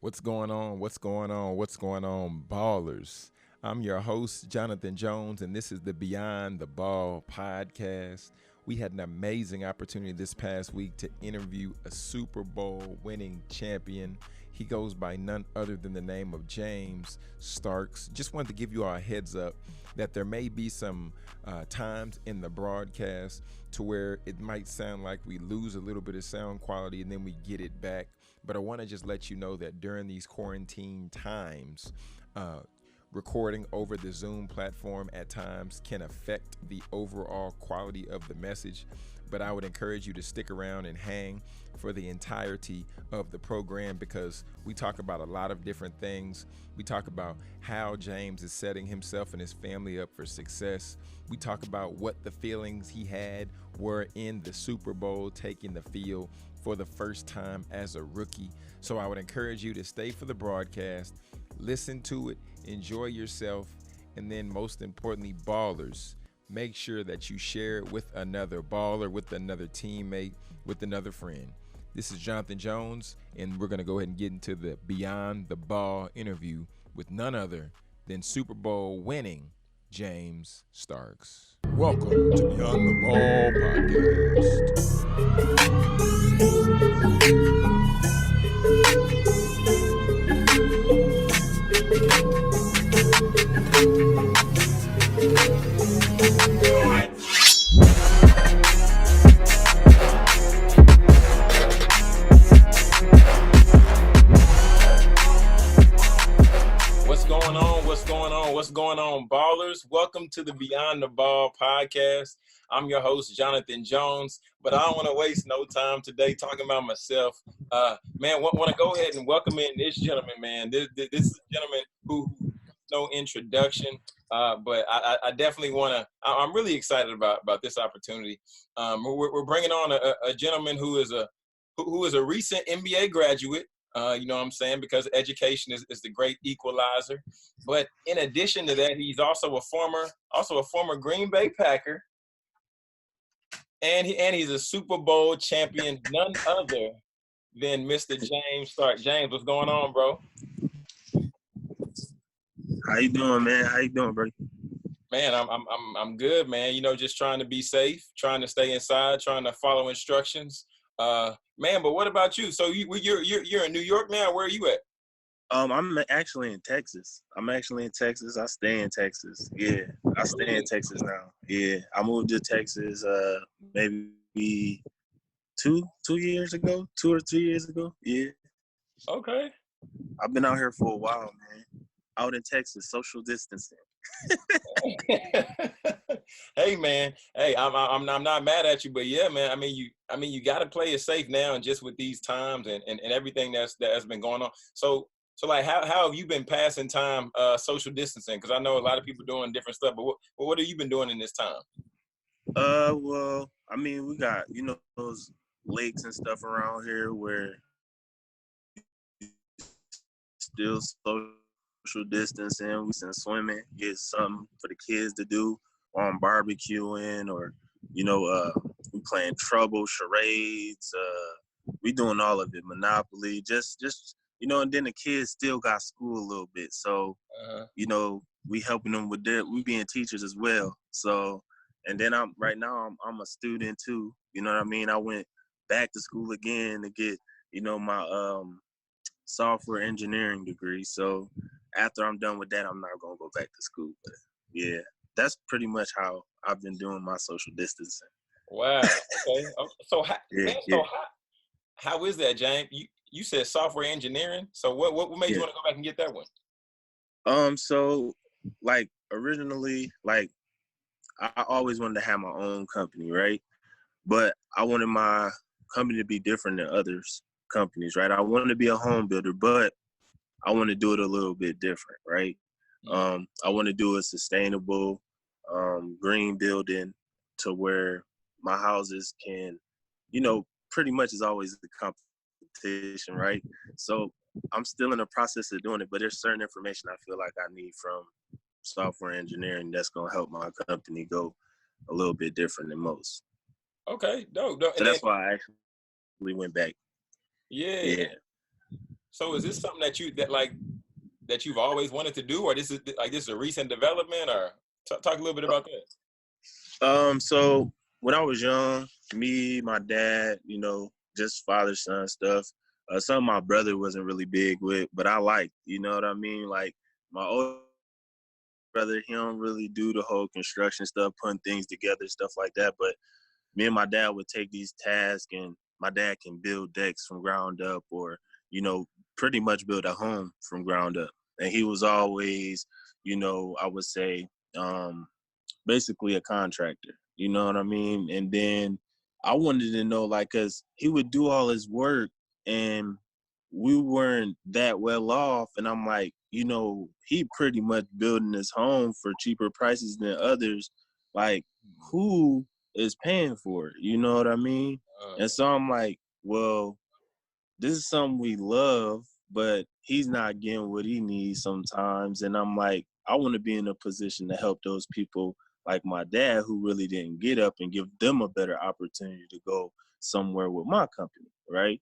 What's going on? What's going on? What's going on, ballers? I'm your host, Jonathan Jones, and this is the Beyond the Ball podcast. We had an amazing opportunity this past week to interview a Super Bowl winning champion. He goes by none other than the name of James Starks. Just wanted to give you all a heads up that there may be some times in the broadcast to where it might sound like we lose a little bit of sound quality and then we get it back. But I want to just let you know that during these quarantine times, recording over the Zoom platform at times can affect the overall quality of the message. But I would encourage you to stick around and hang for the entirety of the program because we talk about a lot of different things. We talk about how James is setting himself and his family up for success. We talk about what the feelings he had were in the Super Bowl, taking the field for the first time as a rookie. So I would encourage you to stay for the broadcast, listen to it, enjoy yourself, and then most importantly, ballers, make sure that you share it with another baller, with another teammate, with another friend. This is Jonathan Jones, and we're going to go ahead and get into the Beyond the Ball interview with none other than Super Bowl winning James Starks. Welcome to Beyond the Ball podcast. What's going on, ballers? Welcome to the Beyond the Ball podcast. I'm your host, Jonathan Jones, but I don't want to waste no time today talking about myself. Man, want to go ahead and welcome in this gentleman, man. This is a gentleman who no introduction, but I definitely want to. I'm really excited about this opportunity. We're bringing on a gentleman who is a recent MBA graduate. You know what I'm saying? Because education is the great equalizer. But in addition to that, he's also a former Green Bay Packer, and he's a Super Bowl champion, none other than Mr. James Stark. James, what's going on, bro? How you doing, man? How you doing, bro? Man, I'm good, man. You know, just trying to be safe, trying to stay inside, trying to follow instructions. Man, but what about you? So you're in New York now. Where are you at? I'm actually in Texas. I stay in Texas. Yeah, I stay in Texas now. Yeah, I moved to Texas maybe 2 years ago, 2 or 3 years ago. Yeah. Okay. I've been out here for a while, man. Out in Texas, social distancing. Hey, man. Hey, I'm not mad at you, but yeah, man. I mean, you got to play it safe now, and just with these times and everything that's been going on. So like, how have you been passing time, social distancing? Because I know a lot of people doing different stuff, but what have you been doing in this time? Well, I mean, we got those lakes and stuff around here where still social distancing. We send swimming, get something for the kids to do, or on barbecuing, or we playing trouble, charades. We doing all of it, Monopoly, just and then the kids still got school a little bit, so we helping them with we being teachers as well. So, and then right now I'm a student too. You know what I mean? I went back to school again to get my software engineering degree. So after I'm done with that, I'm not gonna go back to school. But yeah, that's pretty much how I've been doing my social distancing. Wow. Okay. So how is that, James? You said software engineering. So what made you want to go back and get that one? So like originally, like I always wanted to have my own company, right? But I wanted my company to be different than others companies, right? I wanted to be a home builder, but I want to do it a little bit different, right? I want to do a sustainable, green building to where my houses can, pretty much is always the competition, right? So I'm still in the process of doing it, but there's certain information I feel like I need from software engineering that's going to help my company go a little bit different than most. Okay, dope. So that's why I actually went back. Yeah. So is this something that you've always wanted to do, or this is a recent development, or talk a little bit about that? So when I was young, me, my dad, just father son stuff. Something my brother wasn't really big with, but I liked. You know what I mean? Like my older brother, he don't really do the whole construction stuff, putting things together, stuff like that. But me and my dad would take these tasks, and my dad can build decks from ground up, or pretty much build a home from ground up. And he was always, I would say, basically a contractor. You know what I mean? And then I wanted to know, like, cause he would do all his work, and we weren't that well off. And I'm like, he pretty much building his home for cheaper prices than others. Like, who is paying for it? You know what I mean? And so I'm like, well, this is something we love, but he's not getting what he needs sometimes. And I'm like, I want to be in a position to help those people like my dad who really didn't get up, and give them a better opportunity to go somewhere with my company, right?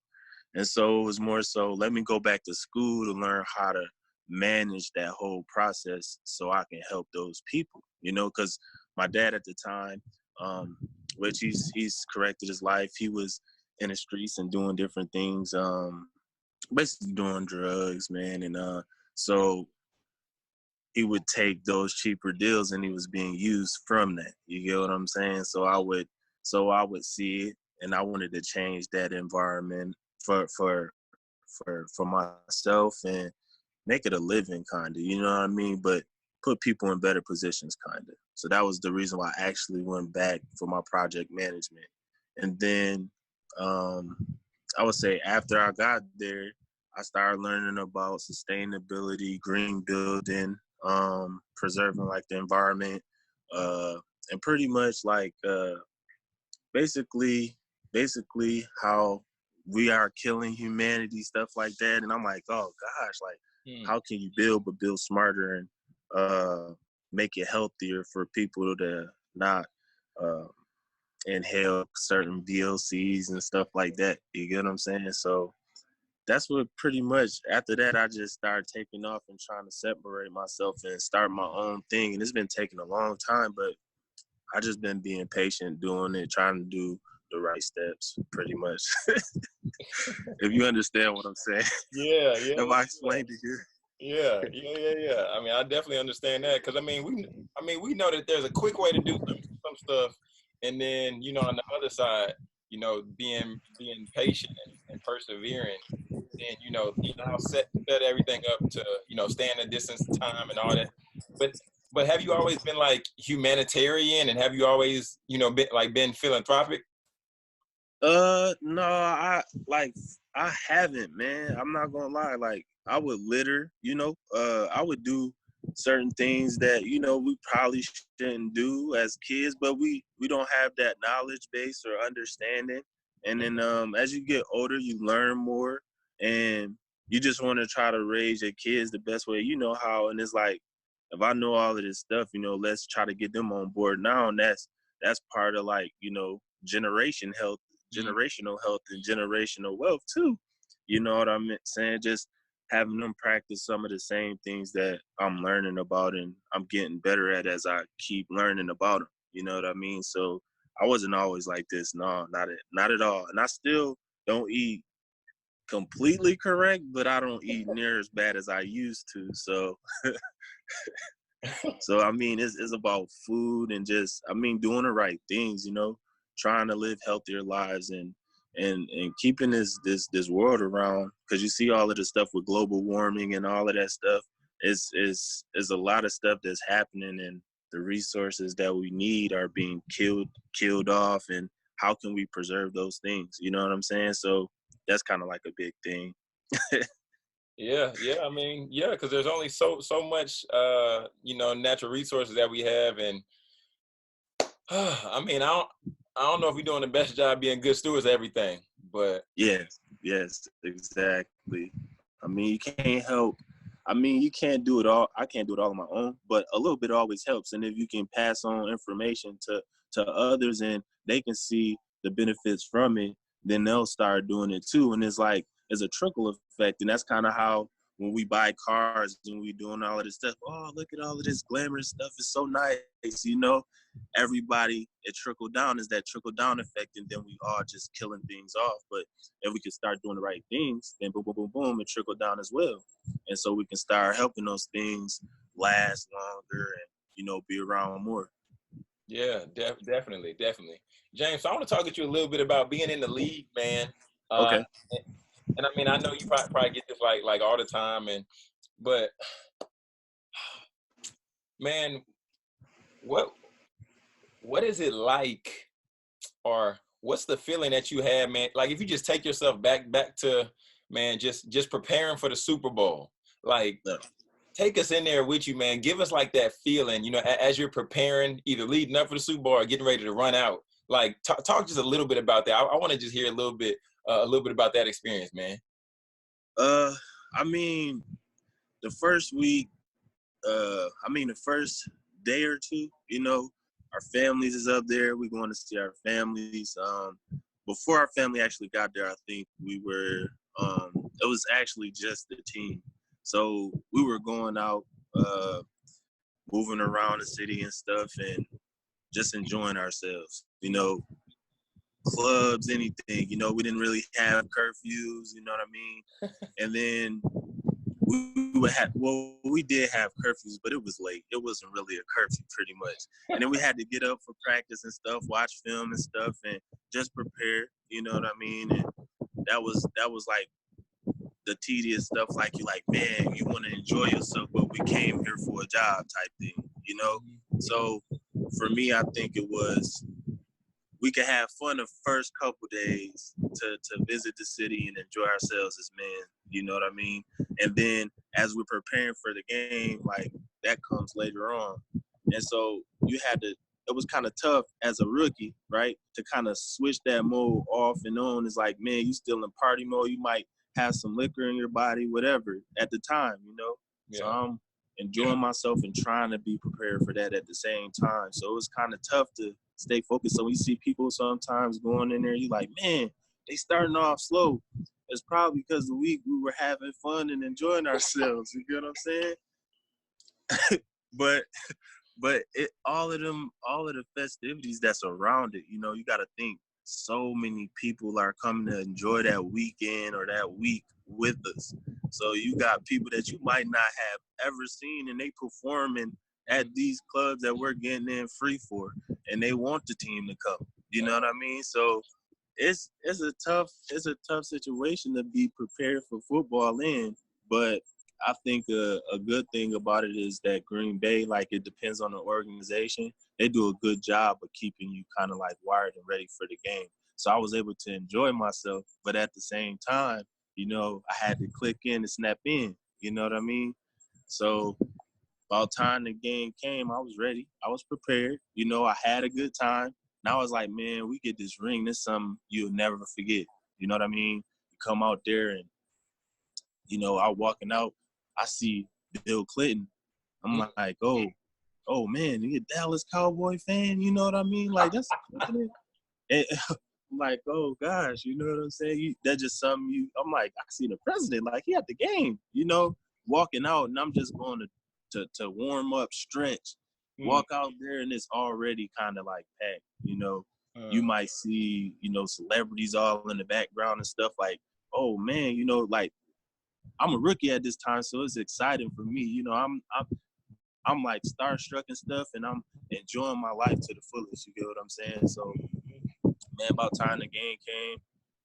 And so it was more so, let me go back to school to learn how to manage that whole process so I can help those people, because my dad at the time, which he's corrected his life, he was in the streets and doing different things, basically doing drugs, man. And so he would take those cheaper deals, and he was being used from that. You get what I'm saying? So I would see it, and I wanted to change that environment for myself, and make it a living, kind of, you know what I mean? But put people in better positions, kind of. So that was the reason why I actually went back for my project management. And then I would say after I got there, I started learning about sustainability, green building, preserving like the environment, and pretty much like basically how we are killing humanity, stuff like that. And I'm like, oh gosh, like how can you build but build smarter, and make it healthier for people to not inhale certain VOCs and stuff like that. You get what I'm saying? So that's what pretty much, after that, I just started taking off and trying to separate myself and start my own thing. And it's been taking a long time, but I just been being patient, doing it, trying to do the right steps, pretty much. If you understand what I'm saying. Yeah. If I explained it here. Yeah. I mean, I definitely understand that, because we know that there's a quick way to do some stuff, and then on the other side, being patient and persevering, and I'll set everything up to stay in the distance, time, and all that. But have you always been like humanitarian, and have you always been philanthropic? No, I haven't, man. I'm not gonna lie. Like, I would litter, I would do certain things that, we probably shouldn't do as kids, but we don't have that knowledge base or understanding. And then as you get older, you learn more, and you just want to try to raise your kids the best way you know how. And it's like, if I know all of this stuff, let's try to get them on board now. And that's part of, like, generational health and generational wealth too. You know what I'm saying? Just having them practice some of the same things that I'm learning about, and I'm getting better at as I keep learning about them. You know what I mean? So I wasn't always like this. No, not at all. And I still don't eat completely correct, but I don't eat near as bad as I used to. So so I mean, it's about food, and just, doing the right things, trying to live healthier lives, and keeping this world around, because you see all of the stuff with global warming and all of that stuff. Is a lot of stuff that's happening, and the resources that we need are being killed off, and how can we preserve those things? You know what I'm saying? So that's kind of like a big thing. Yeah. I mean, yeah, because there's only so much, natural resources that we have, and I mean, I don't know if we're doing the best job being good stewards of everything, but Yes, exactly. You can't help. You can't do it all. I can't do it all on my own, but a little bit always helps. And if you can pass on information to others, and they can see the benefits from it, then they'll start doing it too. And it's like, it's a trickle effect. And that's kind of how when we buy cars and we doing all of this stuff, oh, look at all of this glamorous stuff. It's so nice, you know. Everybody, it trickle down is that trickle down effect, and then we all just killing things off. But if we can start doing the right things, then boom, boom, boom, boom, it trickle down as well. And so we can start helping those things last longer and, you know, be around more. Yeah, definitely. James, so I want to talk to you a little bit about being in the league, man. Uh, Okay. and I mean, I know you probably get this like all the time, but man, what is it like, or what's the feeling that you have, man? Like if you just take yourself back to, man, just preparing for the Super Bowl, like. Yeah. Take us in there with you, man. Give us like that feeling, you know, as you're preparing, either leading up for the Super Bowl or getting ready to run out. Like, talk just a little bit about that. I want to just hear a little bit about that experience, man. I mean, the first week, the first day or two, you know, our families is up there. We're going to see our families. Before our family actually got there, I think we were, it was actually just the team. So we were going out, moving around the city and stuff and just enjoying ourselves, you know, clubs, anything, you know, we didn't really have curfews, you know what I mean? And then we did have curfews, but it was late. It wasn't really a curfew pretty much. And then we had to get up for practice and stuff, watch film and stuff, and just prepare, you know what I mean? And that was like the tedious stuff, like you're like, man, you want to enjoy yourself, but we came here for a job type thing, you know? So for me, I think it was, we could have fun the first couple days to visit the city and enjoy ourselves as men, you know what I mean? And then as we're preparing for the game, like that comes later on. And so it was kind of tough as a rookie, right? To kind of switch that mode off and on. It's like, man, you still in party mode. You might have some liquor in your body, whatever, at the time, you know? Yeah. So I'm enjoying myself and trying to be prepared for that at the same time. So it was kind of tough to stay focused. So when you see people sometimes going in there, you like, man, they starting off slow. It's probably because the week we were having fun and enjoying ourselves. You get what I'm saying? but all of the festivities that's around it, you know, you got to think so many people are coming to enjoy that weekend or that week with us. So you got people that you might not have ever seen, and they performing at these clubs that we're getting in free for, and they want the team to come. You know what I mean? So it's a tough situation to be prepared for football in, but I think a good thing about it is that Green Bay, like, it depends on the organization. They do a good job of keeping you kind of like wired and ready for the game. So I was able to enjoy myself, but at the same time, you know, I had to click in and snap in. You know what I mean? So about time the game came, I was ready. I was prepared. You know, I had a good time. And I was like, man, we get this ring. This is something you'll never forget. You know what I mean? You come out there and, you know, I walking out, I see Bill Clinton. I'm like, oh man, you a Dallas Cowboy fan? You know what I mean? Like, that's and I'm like, oh gosh, you know what I'm saying? That's just something I'm like, I see the president, like he at the game, you know, walking out, and I'm just going to warm up, stretch, walk out there, and it's already kind of like packed, you know. You might see, you know, celebrities all in the background and stuff, like, oh man, you know, like, I'm a rookie at this time, so it's exciting for me. You know, I'm like starstruck and stuff, and I'm enjoying my life to the fullest. You get what I'm saying? So, man, about time the game came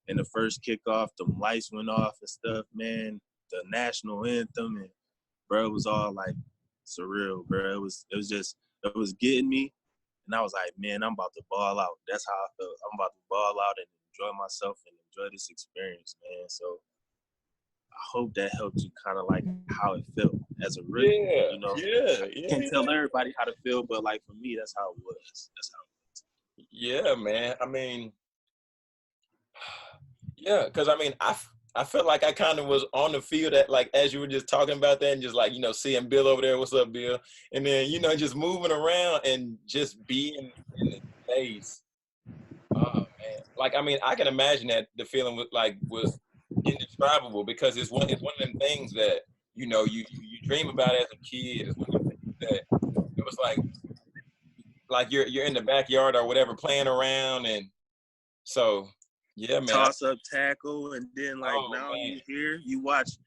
and the first kickoff, the lights went off and stuff, man, the national anthem, and bro, it was all like surreal, bro. It was getting me, and I was like, man, I'm about to ball out. That's how I felt. I'm about to ball out and enjoy myself and enjoy this experience, man. So I hope that helped you kind of like how it felt as a rookie. Yeah, you know, yeah. Can't tell everybody how to feel, but like for me, that's how it was. Yeah, man. I mean, yeah, because I mean, I felt like I kind of was on the field at, like, as you were just talking about that, and just like, you know, seeing Bill over there, what's up, Bill? And then, you know, just moving around and just being in the space. Oh man, like, I mean, I can imagine that the feeling was indescribable because it's one of them things that you dream about as a kid. It's one of them things that it was like you're in the backyard or whatever playing around, and so yeah, man. Toss up tackle, and then like now Man. you here, you watch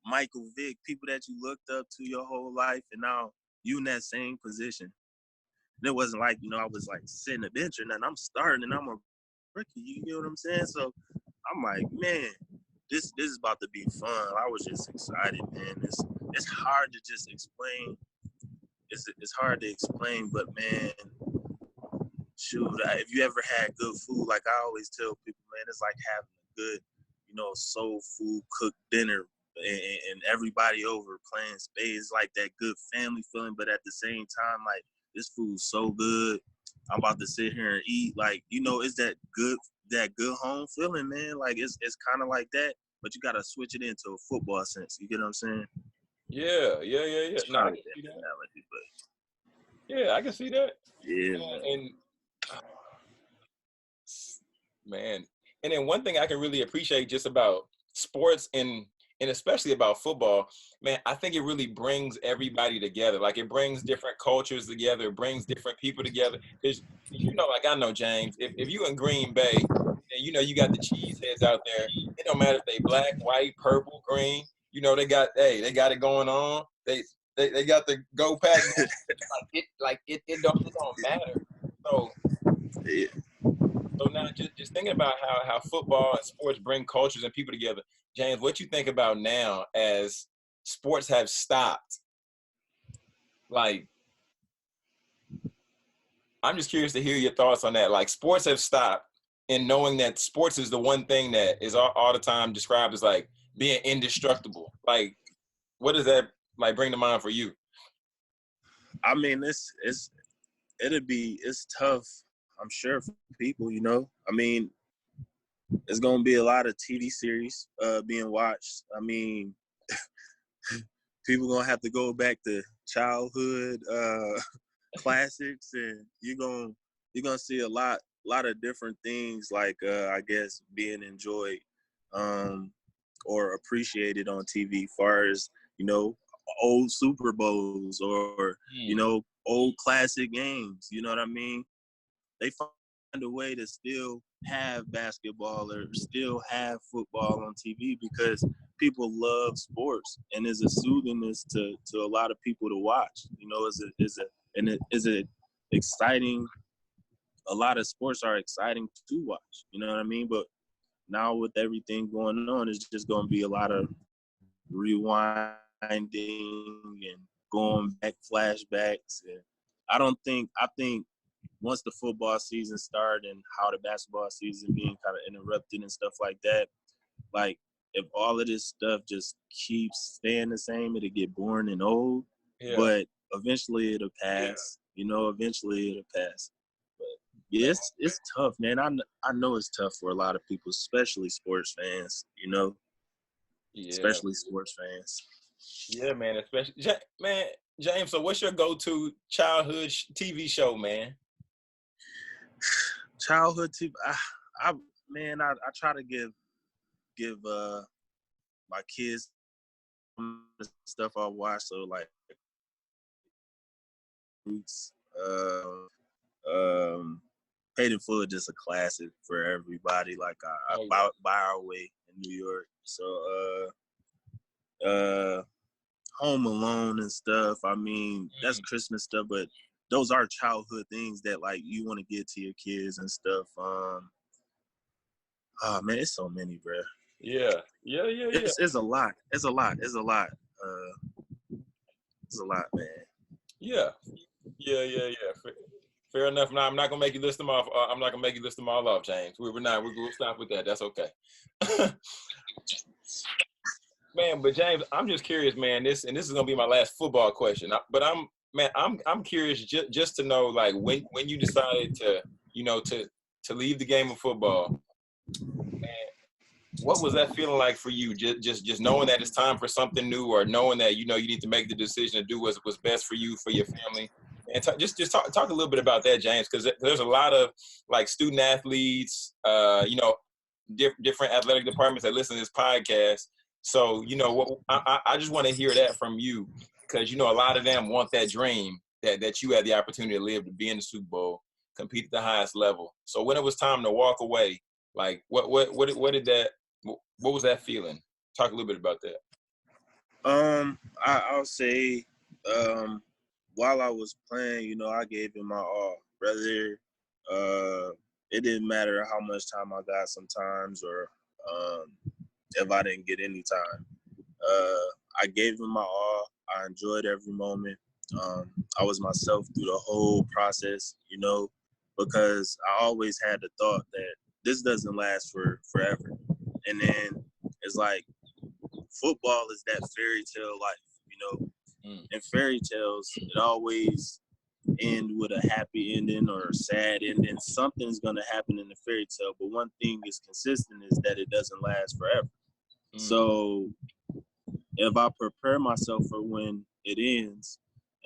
Michael Vick, people that you looked up to your whole life, and now you in that same position. And it wasn't like I was like sitting the bench or nothing. I'm starting and I'm a rookie. You know what I'm saying? So I'm like, man, this is about to be fun. I was just excited, man. It's hard to just explain. It's hard to explain, but man, shoot, if you ever had good food, like I always tell people, man, it's like having a good, soul food cooked dinner and everybody over playing spades, like that good family feeling. But at the same time, like this food's so good, I'm about to sit here and eat. Like it's that good home feeling, man. Like it's kind of like that, but you gotta switch it into a football sense. You get what I'm saying? Yeah. No, I can see that. Yeah, I can see that. Yeah, and man, and then one thing I can really appreciate just about sports and especially about football, man, I think it really brings everybody together. Like it brings different cultures together, it brings different people together. Because like I know, James, if you in Green Bay, and you got the cheeseheads out there, it don't matter if they black, white, purple, green, they got it going on. They got the go pack. It don't matter. So yeah. so now just thinking about how football and sports bring cultures and people together. James, what you think about now as sports have stopped? Like, I'm just curious to hear your thoughts on that. Like sports have stopped, and knowing that sports is the one thing that is all the time described as like being indestructible. Like, what does that like bring to mind for you? I mean, it's tough, I'm sure, for people, I mean, it's gonna be a lot of TV series being watched. I mean, people gonna have to go back to childhood classics, and you're gonna see a lot of different things, like I guess being enjoyed or appreciated on TV, far as old Super Bowls or old classic games. You know what I mean? They find a way to still have basketball or still have football on TV because people love sports, and there's a soothingness to a lot of people to watch. Is a exciting. A lot of sports are exciting to watch. You know what I mean? But now with everything going on, it's just going to be a lot of rewinding and going back, flashbacks. And I think once the football season started and how the basketball season being kind of interrupted and stuff like that, like if all of this stuff just keeps staying the same, it'll get boring and old. Yeah. But eventually it'll pass. Yeah. Eventually it'll pass. But yeah, it's tough, man. I know it's tough for a lot of people, especially sports fans. Yeah. Especially sports fans. Yeah, man. Especially man, James. So, what's your go-to childhood TV show, man? Childhood TV. I try to give my kids stuff I watch. So like Roots, Paid in Full, just a classic for everybody. Like I buy Our Way in New York. So Home Alone and stuff. I mean, that's Christmas stuff, but those are childhood things that like you want to get to your kids and stuff. Oh man, it's so many, bro. Yeah. It's a lot. It's a lot. It's a lot, man. Yeah. Fair enough. Now I'm not gonna make you list them off. I'm not gonna make you list them all off, James. We'll stop with that. That's okay. Man, but James, I'm just curious, man. This is gonna be my last football question. I'm curious just to know, like, when you decided to leave the game of football, man, what was that feeling like for you? Just knowing that it's time for something new, or knowing that you need to make the decision to do what's best for you, for your family, and just talk a little bit about that, James, because there's a lot of like student athletes, different athletic departments that listen to this podcast. So, you know, what I just want to hear that from you, because, you know, a lot of them want that dream that you had the opportunity to live, to be in the Super Bowl, compete at the highest level. So when it was time to walk away, like what was that feeling? Talk a little bit about that. I'll say, while I was playing, you know, I gave it my all. Whether it didn't matter how much time I got sometimes, or if I didn't get any time. I gave it my all. I enjoyed every moment. I was myself through the whole process, you know, because I always had the thought that this doesn't last forever. And then it's like, football is that fairy tale life, you know. In fairy tales, it always end with a happy ending or a sad ending. Something's gonna happen in the fairy tale, but one thing is consistent is that it doesn't last forever. So if I prepare myself for when it ends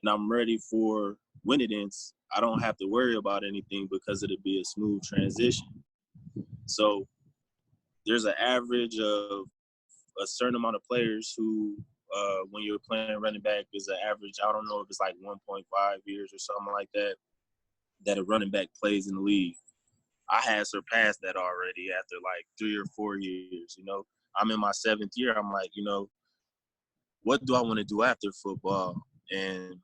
and I'm ready for when it ends, I don't have to worry about anything because it'll be a smooth transition. So there's an average of a certain amount of players who, when you're playing running back, is an average, I don't know if it's like 1.5 years or something like that a running back plays in the league. I had surpassed that already after like 3 or 4 years, you know. I'm in my 7th year. I'm like, you know, what do I want to do after football? And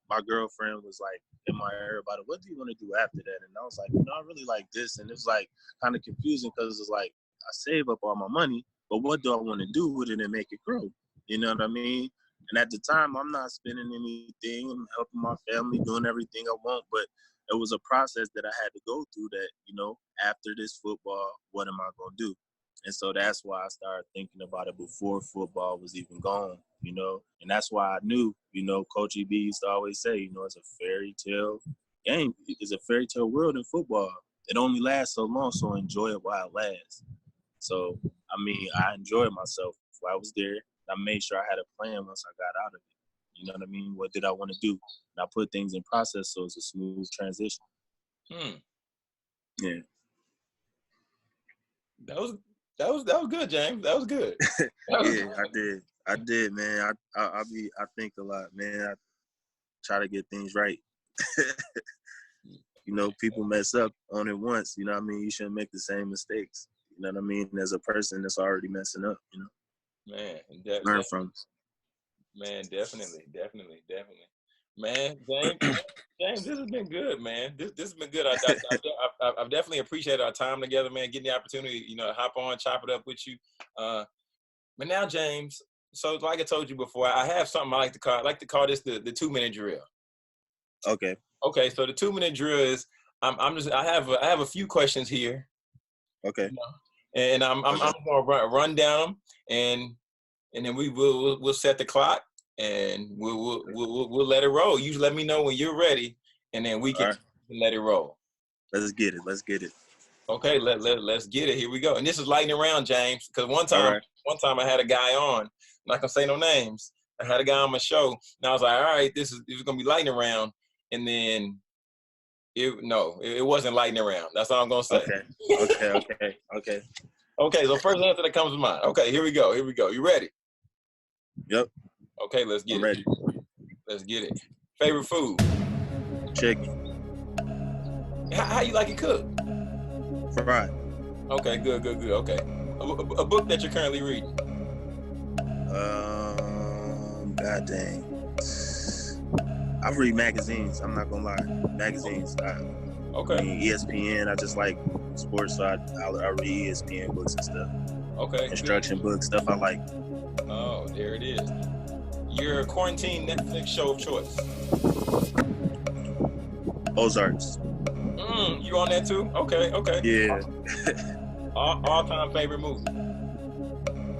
my girlfriend was like in my ear about it. What do you want to do after that? And I was like, you know, I really like this. And it was like kind of confusing because it's like I save up all my money, but what do I want to do with it and make it grow? You know what I mean? And at the time, I'm not spending anything. I'm helping my family, doing everything I want. But it was a process that I had to go through that, you know, after this football, what am I going to do? And so that's why I started thinking about it before football was even gone, you know. And that's why I knew, you know, Coach E.B. used to always say, you know, it's a fairy tale game. It's a fairy tale world in football. It only lasts so long, so enjoy it while it lasts. So, I mean, I enjoyed myself while I was there. I made sure I had a plan once I got out of it. You know what I mean? What did I want to do? And I put things in process so it's a smooth transition. Yeah. That was good, James. That was good. I did, man. I think a lot, man. I try to get things right. You know, people mess up on it once. You know what I mean? You shouldn't make the same mistakes. You know what I mean? As a person that's already messing up, you know. Man, learn from. Man, definitely. Man, James, this has been good, man. This has been good. I've definitely appreciated our time together, man. Getting the opportunity, you know, to hop on, chop it up with you. But now, James, so like I told you before, I have something I like to call this the 2-minute drill. Okay. Okay. So the 2-minute drill is I have a few questions here. Okay. You know, and I'm gonna run down them, and then we'll set the clock, and we'll let it roll. You let me know when you're ready, and then we can let it roll. Let's get it. Okay, let's get it. Here we go. And this is lightning round, James, because one time I had a guy on. I'm not gonna say no names. I had a guy on my show, and I was like, all right, this is gonna be lightning round, and then it wasn't lightning round. That's all I'm gonna say. Okay. Okay, so first answer that comes to mind. Okay, here we go. You ready? Yep. Okay, let's get it. Ready. Let's get it. Favorite food? Chicken. How you like it cooked? Fried. Okay, good. Okay. A book that you're currently reading? God dang. I read magazines. I'm not gonna lie. Magazines. Okay. I mean, ESPN. I just like sports, so I read ESPN books and stuff. Okay. Instruction books, stuff I like. Oh, there it is. Your quarantine Netflix show of choice? Ozarks. You on that too? Okay. Yeah. All-time favorite movie?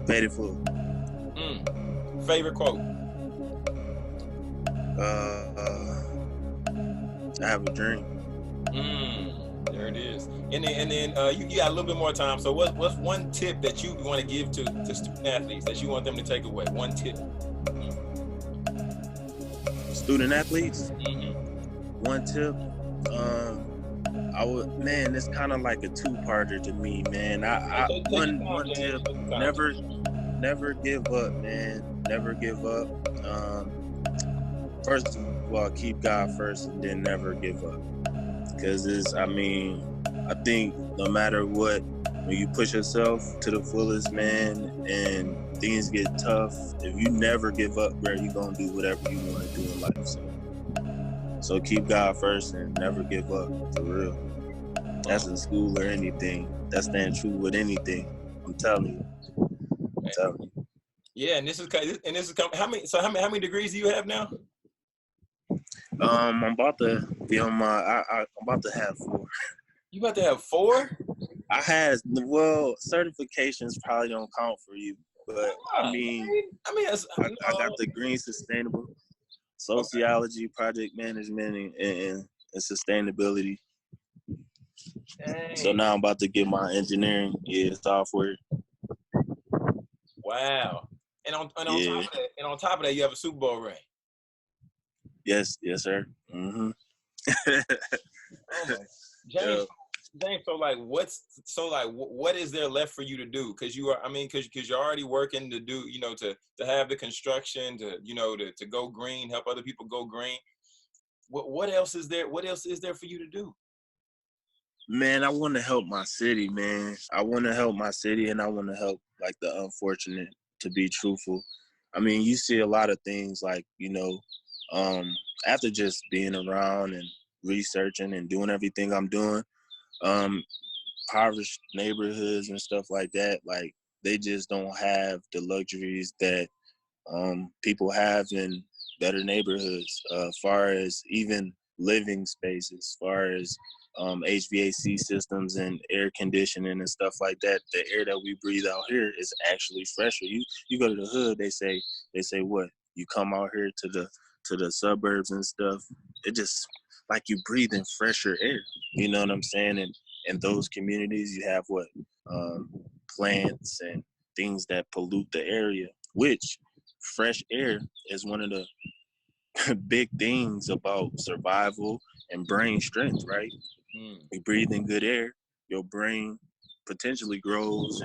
Paid in Full. Favorite quote? I have a dream. There it is. And then you got a little bit more time. So what's one tip that you want to give to student athletes that you want them to take away? One tip. Student athletes? Mm-hmm. One tip. Man, it's kind of like a two-parter to me, man. One tip, never give up, man. Never give up. First of all, keep God first and then never give up. Because I think no matter what, when you push yourself to the fullest, man, and things get tough, if you never give up, bro, you're going to do whatever you want to do in life. So keep God first and never give up, for real. That's in school or anything. That's staying true with anything. I'm telling you. Yeah, and this is how many degrees do you have now? I'm about to be on I'm about to have 4. You about to have 4? Certifications probably don't count for you, but I got the green sustainable, sociology, project management, and sustainability. Dang. So now I'm about to get my engineering software. Wow. And on top of that, you have a Super Bowl ring. Yes, sir. Mm-hmm. Oh my. James, so what is there left for you to do? Because you're already working to do, to have the construction, to go green, help other people go green. What else is there? What else is there for you to do? Man, I want to help my city, man. I want to help my city, and I want to help like the unfortunate, to be truthful. I mean, you see a lot of things like, after just being around and researching and doing everything I'm doing, impoverished neighborhoods and stuff like that, like they just don't have the luxuries that people have in better neighborhoods, as far as even living spaces, as far as HVAC systems and air conditioning and stuff like that. The air that we breathe out here is actually fresher. You go to the hood, they say what? You come out here to the suburbs and stuff, it just like you breathing fresher air. You know what I'm saying? And in those communities, you have plants and things that pollute the area, which fresh air is one of the big things about survival and brain strength, right? You breathe in good air, your brain potentially grows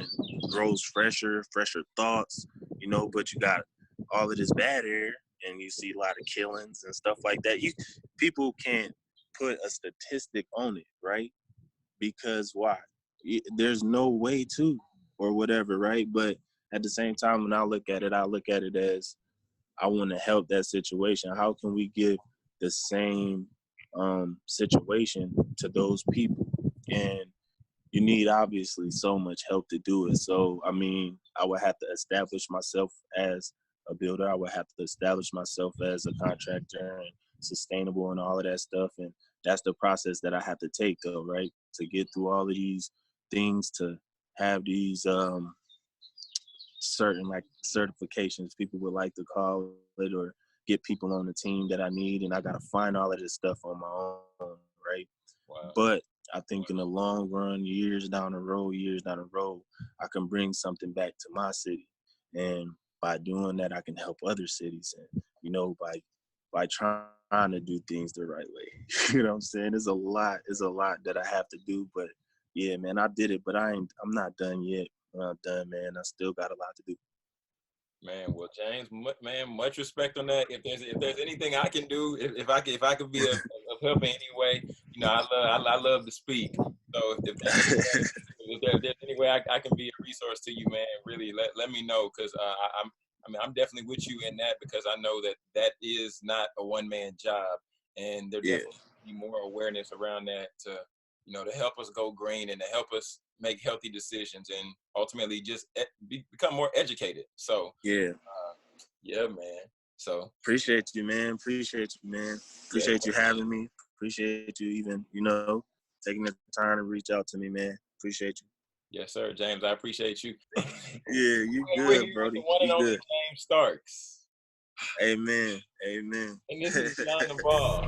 fresher thoughts, but you got all of this bad air and you see a lot of killings and stuff like that. People can't put a statistic on it, right? Because why? There's no way to, or whatever, right? But at the same time, when I look at it as I want to help that situation. How can we give the same situation to those people? And you need obviously so much help to do it. So, I mean, I would have to establish myself as a builder. I would have to establish myself as a contractor and sustainable and all of that stuff. And that's the process that I have to take, though, right? To get through all of these things, to have these certain like certifications people would like to call it, or get people on the team that I need, and I gotta find all of this stuff on my own, right? Wow. But I think in the long run, years down the road, I can bring something back to my city, and by doing that, I can help other cities, and by trying to do things the right way. You know what I'm saying? There's a lot that I have to do, but yeah, man, I did it, but I'm not done yet. I'm not done, man. I still got a lot to do. Man, well, James, man, much respect on that. If there's anything I can do, if I could be of help in any way, I love to speak. So if there's any way I can be a resource to you, man, really let me know, because I'm definitely with you in that, because I know that is not a one-man job, and there definitely be more awareness around that to help us go green and to help us make healthy decisions and ultimately just become more educated. So yeah, man. So appreciate you, man. Appreciate you having me. Appreciate you even, taking the time to reach out to me, man. Appreciate you. Yes, sir, James. I appreciate you. Yeah, you good, Brody. One and only James Starks. Amen. And this is Beyond the Ball.